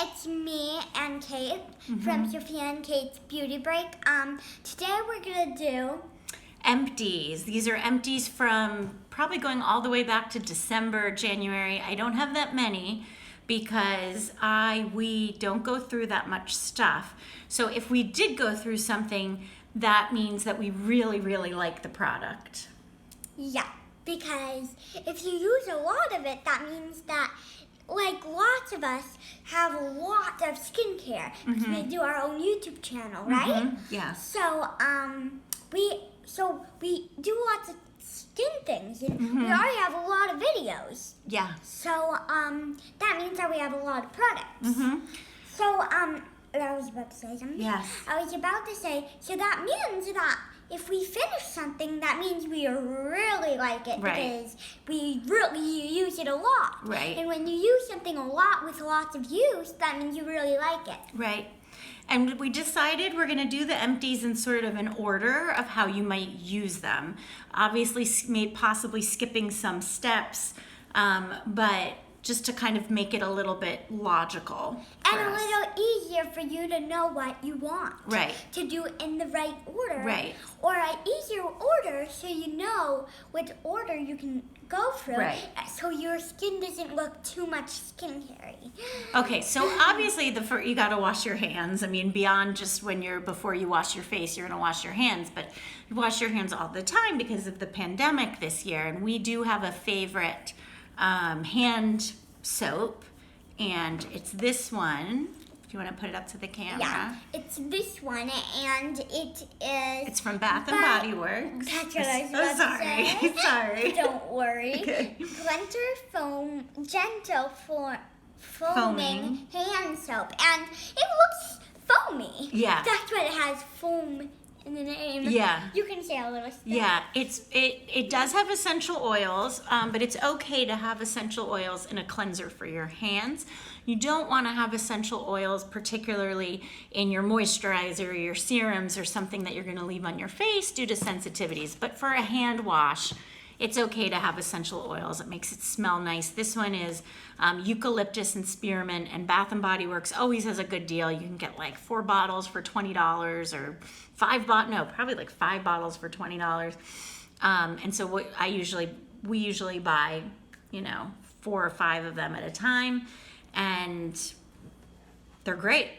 it's me and Kate from Sophia and Kate's Beauty Break. Today we're gonna do Empties. These are empties from probably going all the way back to December, January. I don't have that many because we don't go through that much stuff. So if we did go through something, that means that we really, really like the product. Yeah, because if you use a lot of it, that means that lots of us have a lot of skincare because we do our own YouTube channel, right? Yeah. So we do lots of skin things, and we already have a lot of videos. Yeah. So that means that we have a lot of products. So I was about to say something. Yes. I was about to say, so that means that if we finish something, that means we really like it because we really use it a lot. Right. And when you use something a lot with lots of use, that means you really like it. Right. And we decided we're going to do the empties in sort of an order of how you might use them. Obviously, possibly skipping some steps, but just to kind of make it a little bit logical. And a little easier for you to know what you want. Right. To do in the right order. Right. Or an easier order so you know which order you can go through. Right. So your skin doesn't look too much skincare-y. Okay, so obviously you got to wash your hands. I mean, beyond just before you wash your face, you're going to wash your hands, but you wash your hands all the time because of the pandemic this year. And we do have a favorite hand soap, and it's this one. Do you want to put it up to the camera? Yeah, it's this one, and it is... It's from Bath & Body Works. That's what I was about to say. Sorry. Don't worry. Okay. Gentle foaming hand soap, and it looks foamy. Yeah. That's what it has, foam in the name. Yeah. You can say a little stuff. Yeah, it does have essential oils, but it's okay to have essential oils in a cleanser for your hands. You don't want to have essential oils, particularly in your moisturizer or your serums or something that you're going to leave on your face due to sensitivities. But for a hand wash, it's okay to have essential oils. It makes it smell nice. This one is eucalyptus and spearmint, and Bath & Body Works always has a good deal. You can get like 4 bottles for $20 or 5 bottles for $20. And so we usually buy, 4 or 5 of them at a time, and they're great.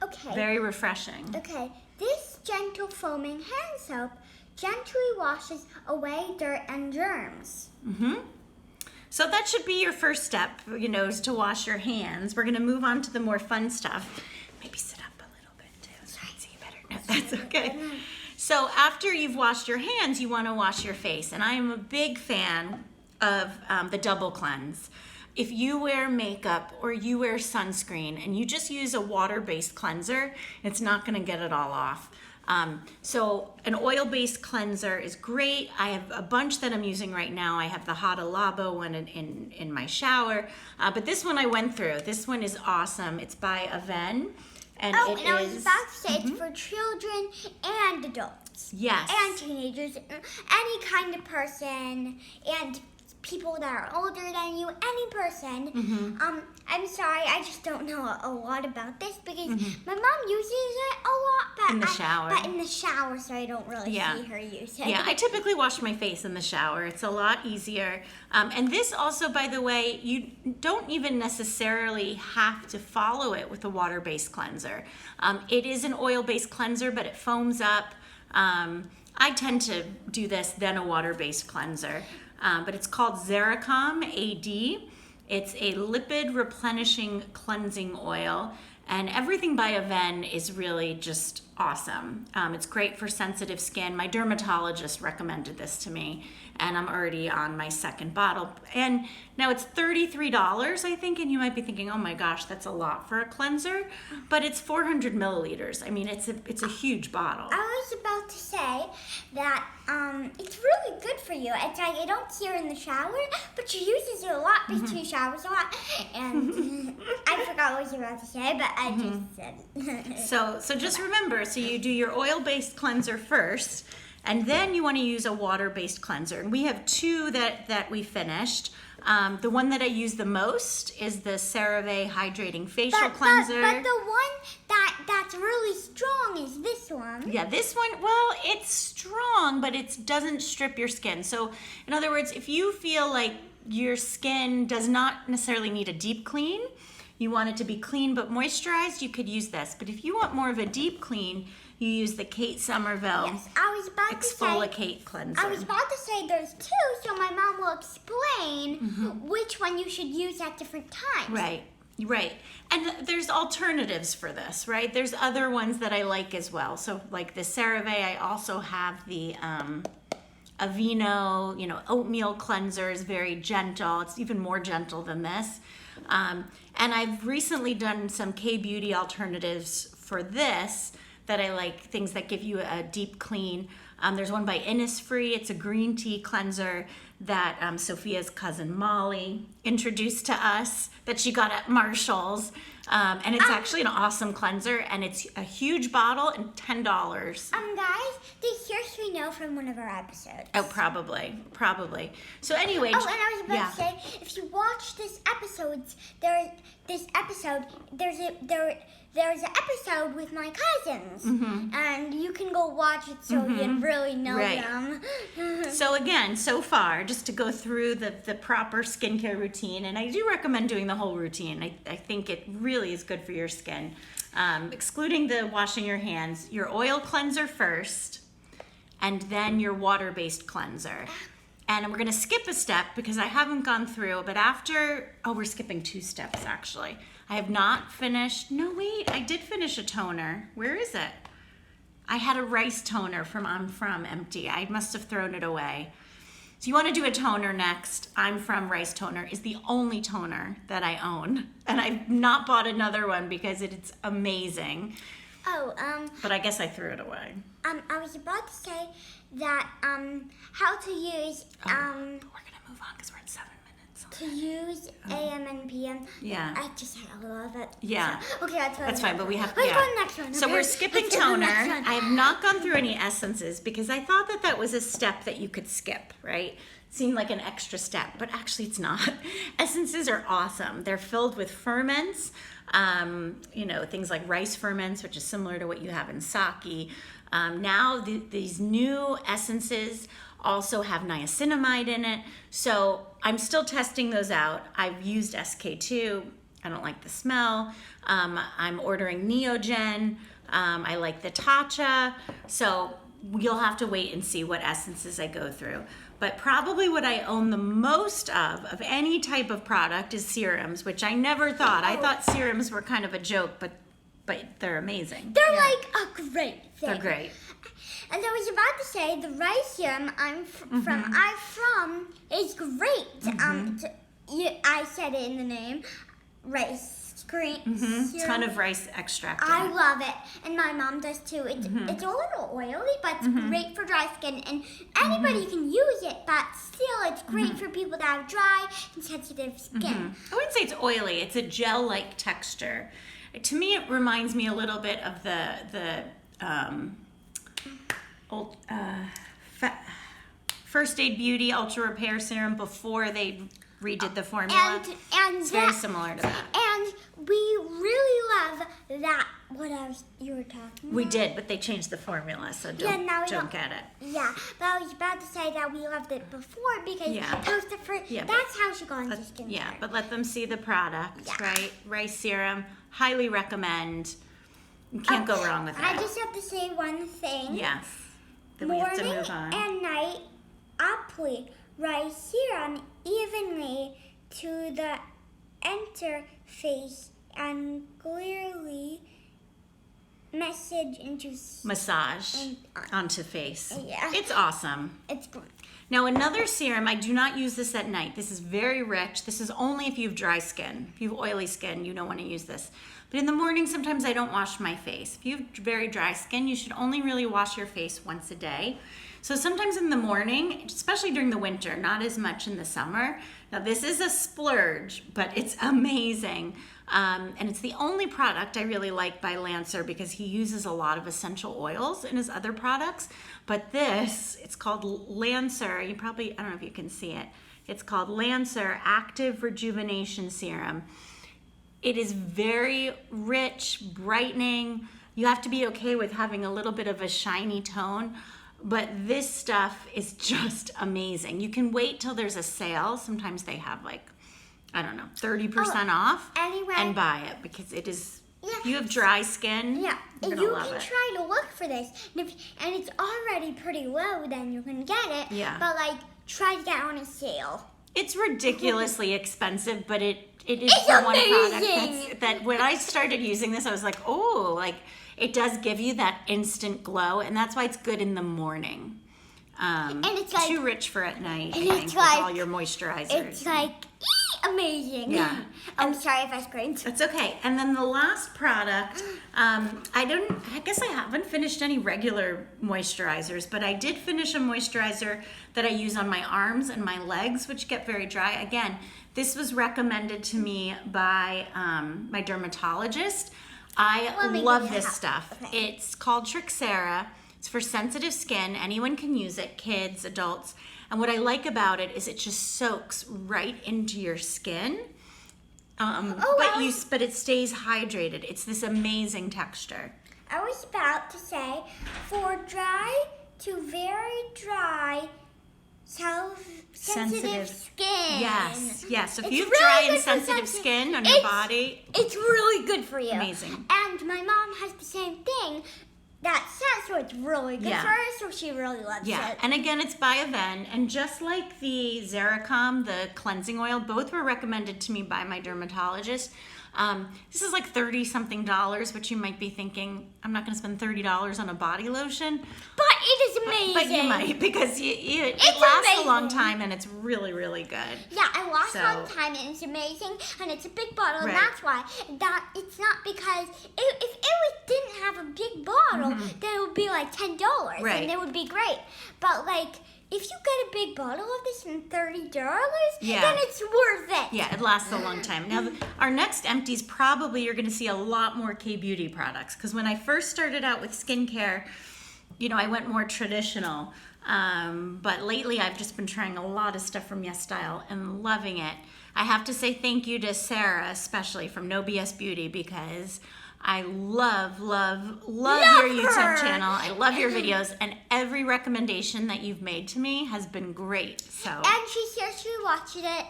Okay. Very refreshing. Okay. This gentle foaming hand soap gently washes away dirt and germs. So that should be your first step, is to wash your hands. We're going to move on to the more fun stuff. Maybe sit up a little bit too so I can see you better. No, that's okay. So after you've washed your hands, you want to wash your face. And I am a big fan of the double cleanse. If you wear makeup or you wear sunscreen and you just use a water-based cleanser, it's not going to get it all off. So an oil-based cleanser is great. I have a bunch that I'm using right now. I have the Hada Labo one in my shower, but this one I went through. This one is awesome. It's by Aven, and I was about to say it's for children and adults. Yes. And teenagers, any kind of person, and people that are older than you, any person. I'm sorry, I just don't know a lot about this because my mom uses it a lot, but in the shower. But in the shower, so I don't really see her use it. Yeah, I typically wash my face in the shower. It's a lot easier. And this also, by the way, you don't even necessarily have to follow it with a water-based cleanser. It is an oil-based cleanser, but it foams up. I tend to do this, then a water-based cleanser. But it's called Xericom AD. It's a lipid replenishing cleansing oil, and everything by Aven is really just awesome. It's great for sensitive skin. My dermatologist recommended this to me, and I'm already on my second bottle. And now it's $33, I think, and you might be thinking, oh my gosh, that's a lot for a cleanser, but it's 400 milliliters. I mean, it's a huge bottle. I was about to say that it's really good for you. It's like I don't see her in the shower, but she uses it a lot because she showers a lot. And I forgot what I was about to say, but I just said it. So just remember, so you do your oil-based cleanser first, and then you want to use a water-based cleanser. And we have 2 that we finished. The one that I use the most is the CeraVe Hydrating Facial Cleanser. But the one that's really strong is this one. Yeah, this one, well, it's strong, but it doesn't strip your skin. So, in other words, if you feel like your skin does not necessarily need a deep clean, you want it to be clean but moisturized, you could use this. But if you want more of a deep clean, you use the Kate Somerville Yes, I was about Exfoliate Cleanser. I was about to say there's two, so my mom will explain which one you should use at different times. Right. And there's alternatives for this, right? There's other ones that I like as well. So like the CeraVe, I also have the Aveeno, oatmeal cleanser is very gentle. It's even more gentle than this. And I've recently done some K-Beauty alternatives for this that I like, things that give you a deep clean. There's one by Innisfree. It's a green tea cleanser that Sophia's cousin Molly introduced to us that she got at Marshall's. And it's actually an awesome cleanser, and it's a huge bottle and $10. Guys, this year we know from one of our episodes. Oh, probably. So anyway. Oh, and I was about to say, if you watch there's an episode with my cousins, and you can go watch it so you really know them. So again, so far, just to go through the proper skincare routine, and I do recommend doing the whole routine. I think it really is good for your skin. Excluding the washing your hands, your oil cleanser first, and then your water-based cleanser. And we're gonna skip a step because I haven't gone through, but we're skipping 2 steps actually. I have not finished, no wait, I did finish a toner. Where is it? I had a rice toner from Empty. I must have thrown it away. So you wanna do a toner next. I'm From Rice Toner is the only toner that I own. And I've not bought another one because it's amazing. But I guess I threw it away. I was about to say that how to use But we're gonna move on because we're at 7 minutes. to use AM and PM. Yeah. I just love it. Yeah. So, okay, That's fine, but we have Let's go to the next one. So okay? we're skipping Let's go to the toner. next one. I have not gone through any essences because I thought that was a step that you could skip, right? It seemed like an extra step, but actually it's not. Essences are awesome. They're filled with ferments, things like rice ferments, which is similar to what you have in sake. Now these new essences also have niacinamide in it. So I'm still testing those out. I've used SK2. I don't like the smell. I'm ordering Neogen. I like the Tatcha. So you'll have to wait and see what essences I go through. But probably what I own the most of any type of product is serums, which I never thought. I thought serums were kind of a joke, but they're amazing. They're like a great thing. They're great. And I was about to say the rice serum I'm from is great. I said it in the name, rice cream serum. Ton of rice extract. I love it, and my mom does too. It's a little oily, but it's great for dry skin, and anybody can use it. But still, it's great for people that have dry and sensitive skin. I wouldn't say it's oily. It's a gel-like texture. To me, it reminds me a little bit of the old First Aid Beauty Ultra Repair Serum before they redid the formula. And it's very similar to that. And we really love that. What else you were talking about? We did, but they changed the formula, so don't get it. Yeah, but I was about to say that we loved it before because that was the first. Yeah, that's how she got into skincare. Yeah, but let them see the product, right? Rice serum, highly recommend. You can't go wrong with that. I just have to say one thing. Yes. Then we have to Morning move on. and night, apply rice serum evenly to the interface and clearly massage onto face. Yeah. It's awesome. It's good. Now another serum, I do not use this at night. This is very rich. This is only if you have dry skin. If you have oily skin, you don't want to use this. But in the morning, sometimes I don't wash my face. If you have very dry skin, you should only really wash your face once a day. So sometimes in the morning, especially during the winter, not as much in the summer. Now this is a splurge, but it's amazing. And it's the only product I really like by Lancer because he uses a lot of essential oils in his other products. But this, it's called Lancer. I don't know if you can see it. It's called Lancer Active Rejuvenation Serum. It is very rich, brightening. You have to be okay with having a little bit of a shiny tone, but this stuff is just amazing. You can wait till there's a sale. Sometimes they have like, I don't know, 30% off, anyway, and buy it because it is, yeah. if you have dry skin, Yeah, you're and gonna you love can it. try to look for this, and it's already pretty low, then you can get it. Yeah. But like, try to get on a sale. It's ridiculously expensive, but it is It's the one amazing. product that when I started using this, I was like, oh, like it does give you that instant glow, and that's why it's good in the morning. And it's like, too rich for at night, I and think, it's with like- all your moisturizers. it's like amazing. Yeah. I'm sorry if I screamed. That's okay. And then the last product, I guess I haven't finished any regular moisturizers, but I did finish a moisturizer that I use on my arms and my legs, which get very dry. Again, this was recommended to me by my dermatologist. I Let me love give you this a stuff. okay. It's called Trixera. It's for sensitive skin. Anyone can use it, kids, adults. And what I like about it is it just soaks right into your skin. But it stays hydrated. It's this amazing texture. I was about to say, for dry to very dry, sensitive skin. Yes. So if It's you have really dry and good for sensitive skin on your body, It's really good for you. Amazing. And my mom has the same thing that says, so it's really good Yeah. for her, so she really loves yeah. it. And again, it's by Aven. And just like the Xeracom, the cleansing oil, both were recommended to me by my dermatologist. This is like $30-something, which you might be thinking, I'm not going to spend $30 on a body lotion. But it is amazing. But you might, because it It's lasts a long amazing. time and it's really, really good. Yeah, it lasts So- a long time and it's amazing and it's a big bottle and Right. that's why that it's not because if didn't have a big bottle then it would be like $10 Right. and it would be great. But like if you get a big bottle of this and $30, Yeah. then it's worth it. Yeah, it lasts a long time. Now, our next empties, probably you're going to see a lot more K-Beauty products. Because when I first started out with skincare, I went more traditional. But lately, I've just been trying a lot of stuff from Yes Style and loving it. I have to say thank you to Sarah, especially from No BS Beauty, because I love your YouTube her. channel. I love your videos, and every recommendation that you've made to me has been great. So And she says she watches it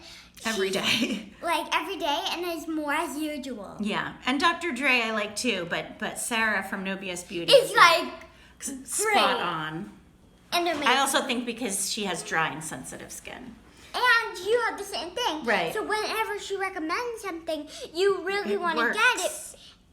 every day. like every day and there's more as usual. Yeah, and Dr. Dre I like too, but Sarah from No BS Beauty It's is like spot on. and amazing. I also think because she has dry and sensitive skin. And you have the same thing. Right. So whenever she recommends something, you really It want to works. get it.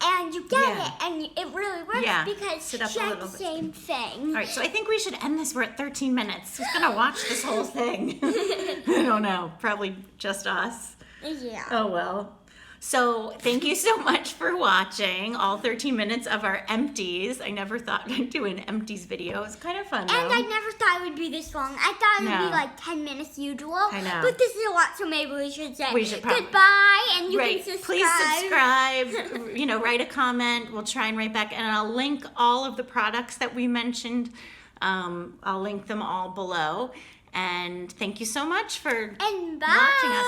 And you get Yeah. it, and it really works Yeah. because Sit up she a has little the bit. same thing. All right, so I think we should end this. We're at 13 minutes. Who's gonna watch this whole thing? I don't know. Probably just us. Yeah. Oh well. So thank you so much for watching all 13 minutes of our empties. I never thought I'd do an empties video. It's kind of fun though. And I never thought it would be this long. I thought it would No. be like 10 minutes usual. I know. But this is a lot, so maybe we should say We should probably- goodbye, and you Right. can subscribe. Please subscribe. Write a comment. We'll try and write back. And I'll link all of the products that we mentioned. I'll link them all below. And thank you so much for And bye. watching us.